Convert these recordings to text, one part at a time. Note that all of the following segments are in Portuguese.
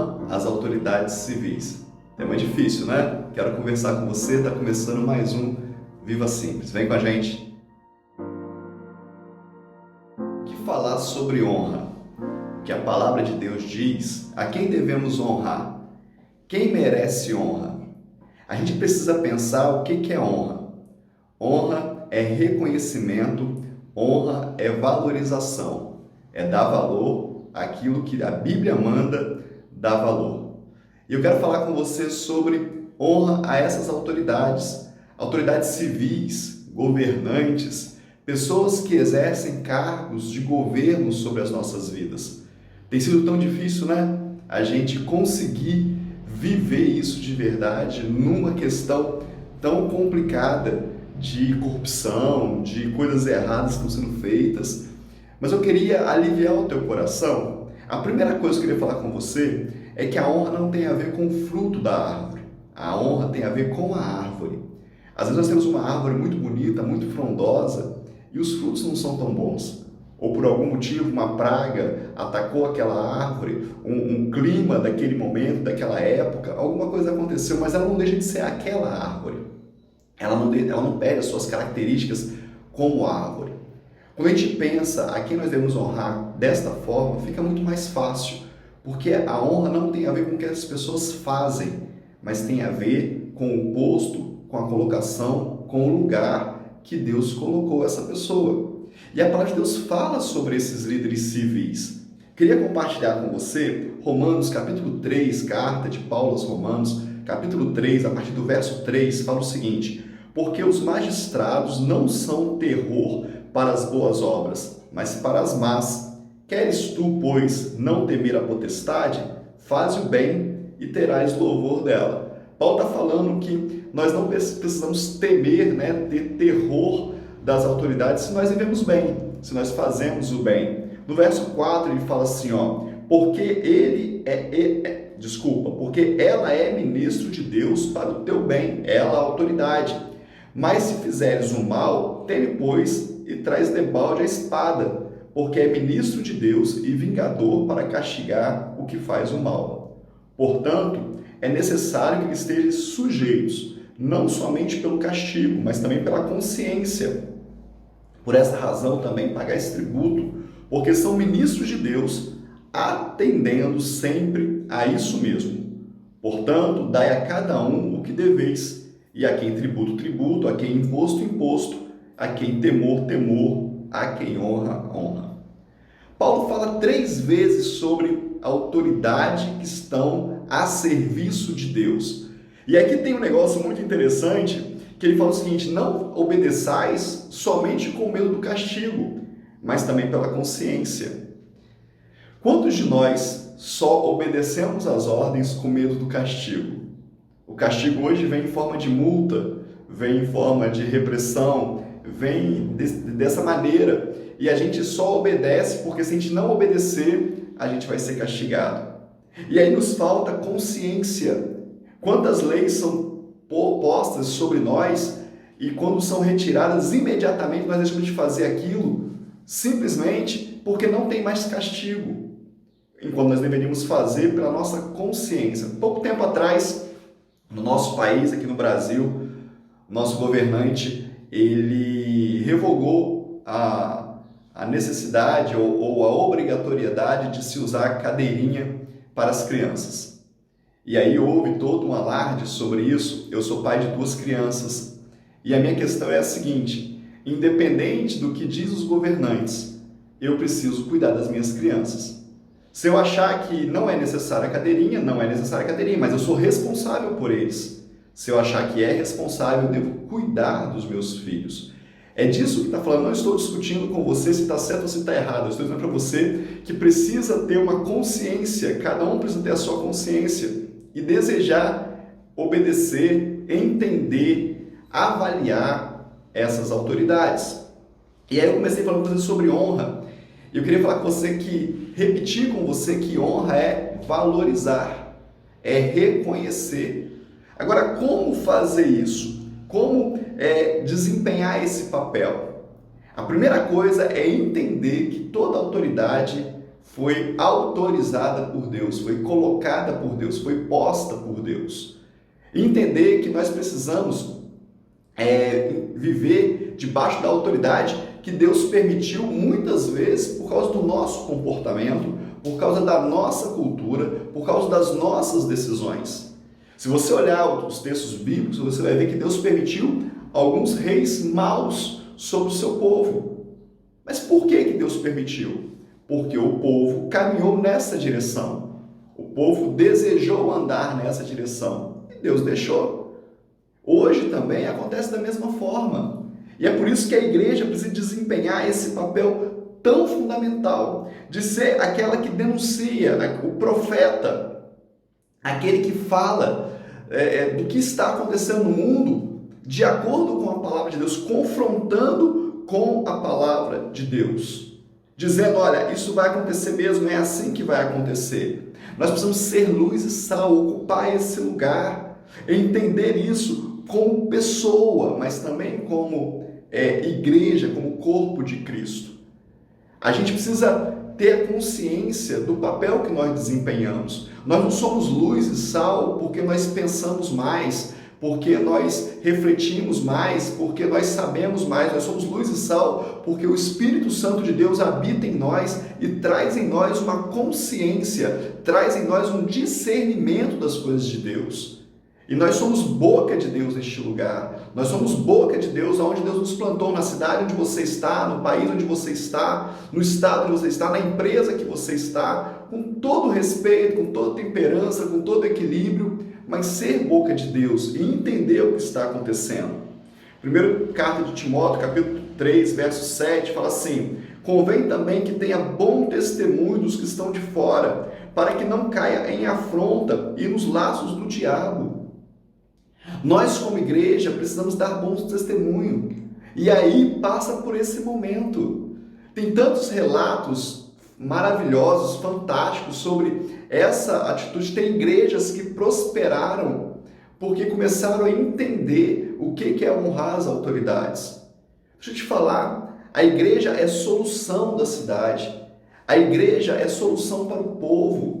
honra às autoridades civis. Tema difícil, né? Quero conversar com você, está começando mais um Viva Simples. Vem com a gente. O que falar sobre honra? O que a palavra de Deus diz? A quem devemos honrar? Quem merece honra? A gente precisa pensar o que é honra. Honra é reconhecimento, honra é valorização, é dar valor àquilo que a Bíblia manda dar valor. E eu quero falar com você sobre honra a essas autoridades, autoridades civis, governantes, pessoas que exercem cargos de governo sobre as nossas vidas. Tem sido tão difícil, né? A gente conseguir viver isso de verdade numa questão tão complicada de corrupção, de coisas erradas que estão sendo feitas. Mas eu queria aliviar o teu coração. A primeira coisa que eu queria falar com você é que a honra não tem a ver com o fruto da árvore. A honra tem a ver com a árvore. Às vezes nós temos uma árvore muito bonita, muito frondosa, e os frutos não são tão bons. Ou por algum motivo uma praga atacou aquela árvore, um clima daquele momento, daquela época, alguma coisa aconteceu, mas ela não deixa de ser aquela árvore. Ela não perde as suas características como árvore. Quando a gente pensa a quem nós devemos honrar desta forma, fica muito mais fácil, porque a honra não tem a ver com o que as pessoas fazem, mas tem a ver com o posto, com a colocação, com o lugar que Deus colocou essa pessoa. E a palavra de Deus fala sobre esses líderes civis. Queria compartilhar com você Romanos capítulo 3, carta de Paulo aos Romanos, capítulo 3, a partir do verso 3, fala o seguinte: porque os magistrados não são terror para as boas obras, mas para as más. Queres tu, pois, não temer a potestade? Faze o bem e terás louvor dela. Paulo está falando que nós não precisamos temer, ter terror das autoridades se nós vivemos bem, se nós fazemos o bem. No verso 4 ele fala assim, porque ela é ministro de Deus para o teu bem, ela a autoridade. Mas se fizeres o mal, teme, pois, e traz debalde a espada, porque é ministro de Deus e vingador para castigar o que faz o mal. Portanto, é necessário que eles estejam sujeitos, não somente pelo castigo, mas também pela consciência. Por essa razão também pagar esse tributo, porque são ministros de Deus, atendendo sempre a isso mesmo. Portanto, dai a cada um o que deveis, e a quem tributo, tributo, a quem imposto, imposto, a quem temor, temor, a quem honra, honra. Paulo fala 3 vezes sobre a autoridade que estão a serviço de Deus. E aqui tem um negócio muito interessante, que ele fala o seguinte: não obedeçais somente com medo do castigo, mas também pela consciência. Quantos de nós só obedecemos às ordens com medo do castigo? O castigo hoje vem em forma de multa, vem em forma de repressão, vem dessa maneira. E a gente só obedece porque se a gente não obedecer, a gente vai ser castigado. E aí nos falta consciência. Quantas leis são postas sobre nós e quando são retiradas, imediatamente nós deixamos de fazer aquilo simplesmente porque não tem mais castigo, enquanto nós deveríamos fazer pela nossa consciência. Pouco tempo atrás, no nosso país, aqui no Brasil, nosso governante, ele revogou a necessidade ou a obrigatoriedade de se usar cadeirinha para as crianças. E aí houve todo um alarde sobre isso. Eu sou pai de 2 crianças. E a minha questão é a seguinte: independente do que diz os governantes, eu preciso cuidar das minhas crianças. Se eu achar que não é necessária a cadeirinha, não é necessária a cadeirinha, mas eu sou responsável por eles. Se eu achar que é responsável, eu devo cuidar dos meus filhos. É disso que está falando. Não estou discutindo com você se está certo ou se está errado. Eu estou dizendo para você que precisa ter uma consciência. Cada um precisa ter a sua consciência e desejar obedecer, entender, avaliar essas autoridades. E aí eu comecei falando com você sobre honra. E eu queria falar com você repetir com você que honra é valorizar, é reconhecer. Agora, como fazer isso? Como desempenhar esse papel? A primeira coisa é entender que toda autoridade foi autorizada por Deus, foi colocada por Deus, foi posta por Deus. Entender que nós precisamos viver debaixo da autoridade que Deus permitiu muitas vezes por causa do nosso comportamento, por causa da nossa cultura, por causa das nossas decisões. Se você olhar os textos bíblicos, você vai ver que Deus permitiu alguns reis maus sobre o seu povo. Mas por que Deus permitiu? Porque o povo caminhou nessa direção. O povo desejou andar nessa direção. E Deus deixou. Hoje também acontece da mesma forma. E é por isso que a igreja precisa desempenhar esse papel tão fundamental, de ser aquela que denuncia, o profeta, aquele que fala do que está acontecendo no mundo, de acordo com a palavra de Deus, confrontando com a palavra de Deus. Dizendo, olha, isso vai acontecer mesmo, é assim que vai acontecer. Nós precisamos ser luz e sal, ocupar esse lugar, entender isso como pessoa, mas também como igreja, como corpo de Cristo. A gente precisa ter a consciência do papel que nós desempenhamos. Nós não somos luz e sal porque nós pensamos mais, porque nós refletimos mais, porque nós sabemos mais. Nós somos luz e sal porque o Espírito Santo de Deus habita em nós e traz em nós uma consciência, traz em nós um discernimento das coisas de Deus. E nós somos boca de Deus neste lugar. Nós somos boca de Deus onde Deus nos plantou, na cidade onde você está, no país onde você está, no estado onde você está, na empresa que você está, com todo respeito, com toda temperança, com todo equilíbrio, mas ser boca de Deus e entender o que está acontecendo. Primeiro carta de Timóteo, capítulo 3, verso 7, fala assim: convém também que tenha bom testemunho dos que estão de fora, para que não caia em afronta e nos laços do diabo. Nós, como igreja, precisamos dar bons testemunho. E aí passa por esse momento. Tem tantos relatos maravilhosos, fantásticos sobre essa atitude. Tem igrejas que prosperaram porque começaram a entender o que é honrar as autoridades. Deixa eu te falar, a igreja é solução da cidade. A igreja é solução para o povo.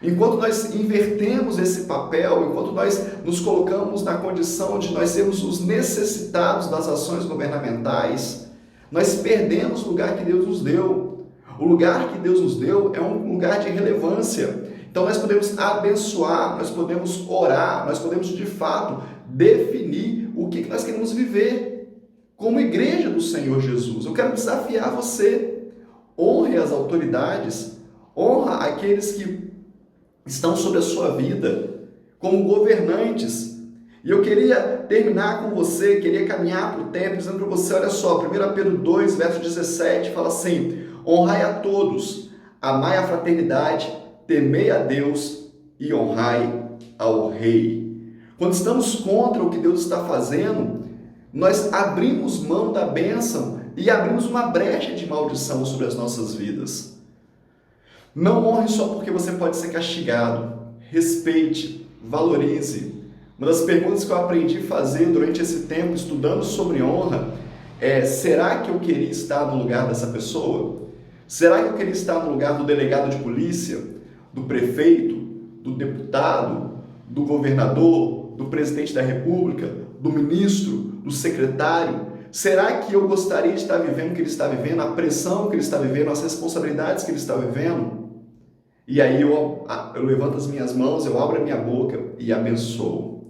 Enquanto nós invertemos esse papel, enquanto nós nos colocamos na condição de nós sermos os necessitados das ações governamentais, nós perdemos o lugar que Deus nos deu. O lugar que Deus nos deu é um lugar de relevância. Então nós podemos abençoar, nós podemos orar, nós podemos de fato definir o que nós queremos viver como igreja do Senhor Jesus. Eu quero desafiar você. Honre as autoridades, honra aqueles que estão sobre a sua vida, como governantes. E eu queria terminar com você, queria caminhar para o tempo, dizendo para você, olha só, 1 Pedro 2, verso 17, fala assim: honrai a todos, amai a fraternidade, temei a Deus e honrai ao Rei. Quando estamos contra o que Deus está fazendo, nós abrimos mão da bênção e abrimos uma brecha de maldição sobre as nossas vidas. Não honre só porque você pode ser castigado. Respeite, valorize. Uma das perguntas que eu aprendi a fazer durante esse tempo, estudando sobre honra, será que eu queria estar no lugar dessa pessoa? Será que eu queria estar no lugar do delegado de polícia, do prefeito, do deputado, do governador, do presidente da república, do ministro, do secretário? Será que eu gostaria de estar vivendo o que ele está vivendo, a pressão que ele está vivendo, as responsabilidades que ele está vivendo? E aí eu levanto as minhas mãos, eu abro a minha boca e abençoo.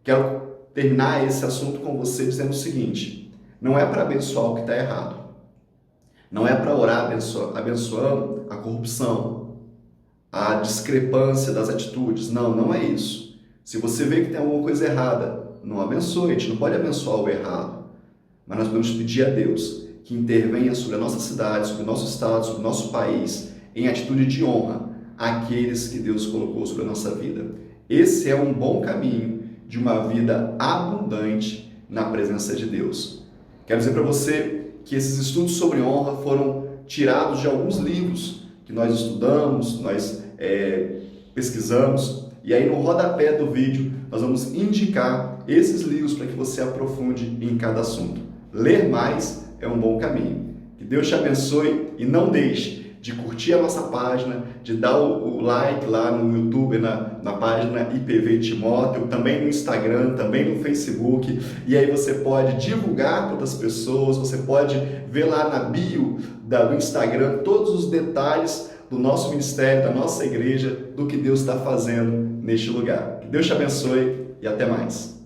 Quero terminar esse assunto com você dizendo o seguinte: não é para abençoar o que está errado. Não é para orar abençoando a corrupção, a discrepância das atitudes. Não, não é isso. Se você vê que tem alguma coisa errada, não abençoe. A gente não pode abençoar o errado. Mas nós podemos pedir a Deus que intervenha sobre a nossa cidade, sobre o nosso estado, sobre o nosso país, em atitude de honra àqueles que Deus colocou sobre a nossa vida. Esse é um bom caminho de uma vida abundante na presença de Deus. Quero dizer para você que esses estudos sobre honra foram tirados de alguns livros que nós estudamos, nós pesquisamos, e aí no rodapé do vídeo nós vamos indicar esses livros para que você aprofunde em cada assunto. Ler mais é um bom caminho. Que Deus te abençoe e não deixe de curtir a nossa página, de dar o like lá no YouTube, na página IPV Timóteo, também no Instagram, também no Facebook, e aí você pode divulgar para outras pessoas, você pode ver lá na bio do Instagram todos os detalhes do nosso ministério, da nossa igreja, do que Deus está fazendo neste lugar. Que Deus te abençoe e até mais.